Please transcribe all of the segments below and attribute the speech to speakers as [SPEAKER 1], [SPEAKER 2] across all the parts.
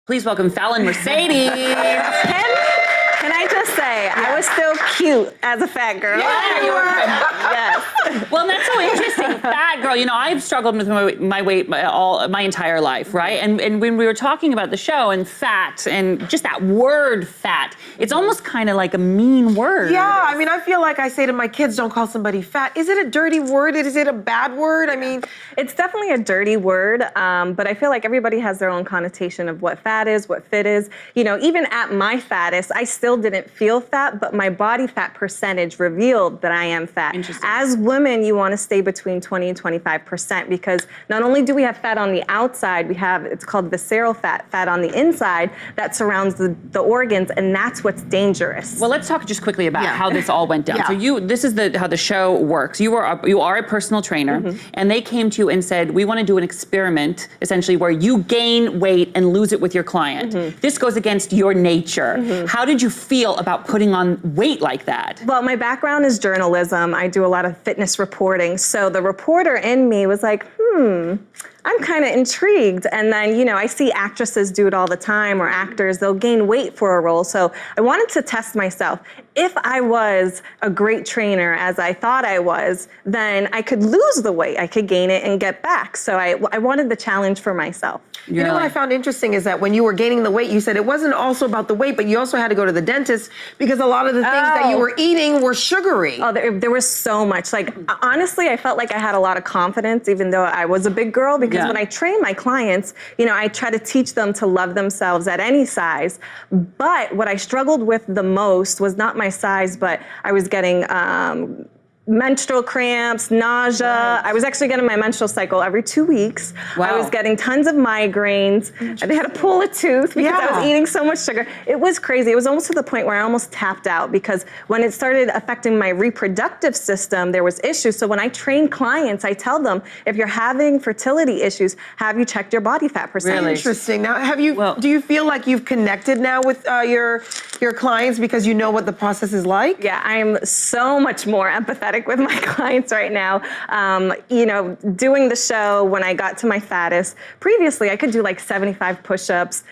[SPEAKER 1] Please welcome Fallon Mercedes.
[SPEAKER 2] Can I just say, I was still cute as a fat girl.
[SPEAKER 1] Yeah, you were.
[SPEAKER 2] Yes.
[SPEAKER 1] Well, that's so interesting. Fat girl, you know, I've struggled with my weight my entire life, right? And when we were talking about the show and fat and just that word fat, it's almost kind of like a mean word.
[SPEAKER 3] Yeah, I mean, I feel like I say to my kids, don't call somebody fat. Is it a dirty word? Is it a bad word? I mean,
[SPEAKER 2] It's definitely a dirty word, but I feel like everybody has their own connotation of what fat is, what fit is. You know, even at my fattest, I still didn't feel fat, but my body fat percentage revealed that I am fat.
[SPEAKER 1] Interesting.
[SPEAKER 2] As women, you want to stay between 20 and 25% because not only do we have fat on the outside, we have, it's called visceral fat, fat on the inside that surrounds the organs, and that's what's dangerous.
[SPEAKER 1] Well, let's talk just quickly about how this all went down.
[SPEAKER 3] Yeah.
[SPEAKER 1] So this is how the show works. You are a personal trainer, and they came to you and said, we want to do an experiment, essentially, where you gain weight and lose it with your client. This goes against your nature. How did you feel about putting on weight like that?
[SPEAKER 2] Well, my background is journalism. I do a lot of fitness reporting. So the reporter in me was like, I'm kind of intrigued. And then, you know, I see actresses do it all the time, or actors, they'll gain weight for a role. So I wanted to test myself. If I was a great trainer, as I thought I was, then I could lose the weight. I could gain it and get back. So I wanted the challenge for myself.
[SPEAKER 3] you know what I found interesting is that when you were gaining the weight, you said it wasn't also about the weight, but you also had to go to the dentist because a lot of the things that you were eating were sugary.
[SPEAKER 2] Oh, there was so much. Like, honestly, I felt like I had a lot of confidence, even though I was a big girl, because when I train my clients, you know, I try to teach them to love themselves at any size. But what I struggled with the most was not my size, but I was getting menstrual cramps, nausea.
[SPEAKER 3] Right.
[SPEAKER 2] I was actually getting my menstrual cycle every 2 weeks.
[SPEAKER 1] Wow.
[SPEAKER 2] I was getting tons of migraines. They had to pull a tooth because I was eating so much sugar. It was crazy. It was almost to the point where I almost tapped out because when it started affecting my reproductive system, there was issues. So when I train clients, I tell them, if you're having fertility issues, have you checked your body fat percentage?
[SPEAKER 1] Really?
[SPEAKER 3] Interesting. Now, do you feel like you've connected now with your clients because you know what the process is like?
[SPEAKER 2] Yeah, I'm so much more empathetic with my clients right now. You know, doing the show when I got to my fattest, previously I could do like 75 push-ups.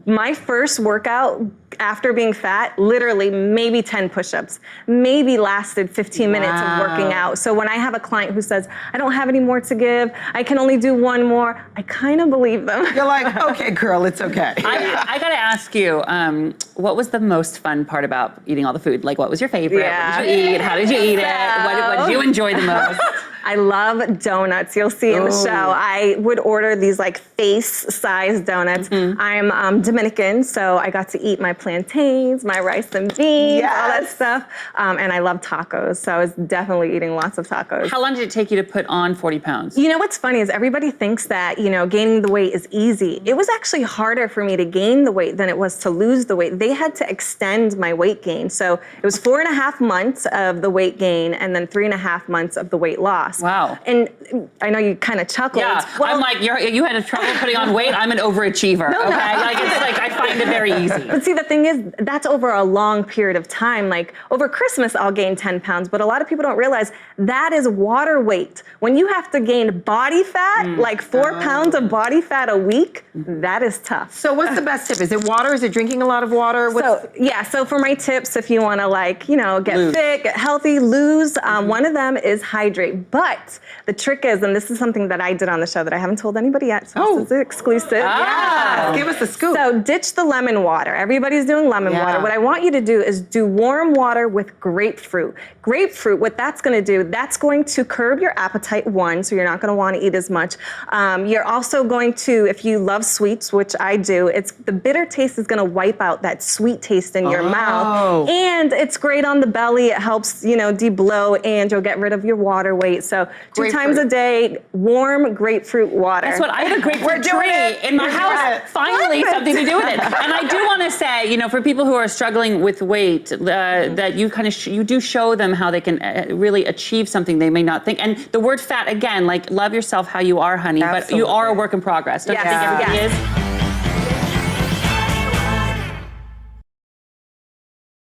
[SPEAKER 2] My first workout after being fat, literally maybe 10 push-ups, maybe lasted 15 minutes of working out. So when I have a client who says, I don't have any more to give, I can only do one more, I kind of believe them.
[SPEAKER 3] You're like, okay, girl, it's okay.
[SPEAKER 1] I gotta ask you, what was the most fun part about eating all the food? Like, what was your favorite?
[SPEAKER 2] Yeah.
[SPEAKER 1] What did you eat? How did you eat it? What did you enjoy the most?
[SPEAKER 2] I love donuts. You'll see in the show. I would order these like face-sized donuts. I'm Dominican, so I got to eat my plantains, my rice and beans, all that stuff. And I love tacos, so I was definitely eating lots of tacos.
[SPEAKER 1] How long did it take you to put on 40 pounds?
[SPEAKER 2] You know what's funny is everybody thinks that, you know, gaining the weight is easy. It was actually harder for me to gain the weight than it was to lose the weight. They had to extend my weight gain. So it was 4.5 months of the weight gain and then 3.5 months of the weight loss.
[SPEAKER 1] Wow.
[SPEAKER 2] And I know you kind of chuckled.
[SPEAKER 1] Yeah,
[SPEAKER 2] Well,
[SPEAKER 1] I'm like, you had trouble putting on weight. I'm an overachiever, okay? Like, it's like, I find it very easy.
[SPEAKER 2] But see, the thing is, that's over a long period of time. Like, over Christmas, I'll gain 10 pounds, but a lot of people don't realize that is water weight. When you have to gain body fat, like 4 pounds of body fat a week, that is tough.
[SPEAKER 3] So what's the best tip? Is it water? Is it drinking a lot of water?
[SPEAKER 2] So for my tips, if you want to, like, you know, get fit, get healthy, lose, one of them is hydrate. But the trick is, and this is something that I did on the show that I haven't told anybody yet, so this is exclusive.
[SPEAKER 3] Yeah, give us the scoop.
[SPEAKER 2] So ditch the lemon water. Everybody's doing lemon water. What I want you to do is do warm water with grapefruit. Grapefruit, what that's going to do, that's going to curb your appetite, one, so you're not going to want to eat as much. You're also going to, if you love sweets, which I do, the bitter taste is going to wipe out that sweet taste in your mouth. And it's great on the belly. It helps, you know, de-bloat, and you'll get rid of your water weight. So 2 times a day, warm grapefruit water.
[SPEAKER 1] That's what I have a grapefruit tree in my house. Finally, something to do with it. And I do want to say, you know, for people who are struggling with weight, that you kind of you do show them how they can really achieve something they may not think. And the word fat, again, like, love yourself how you are, honey. But you are a work in progress. Don't you think everybody is?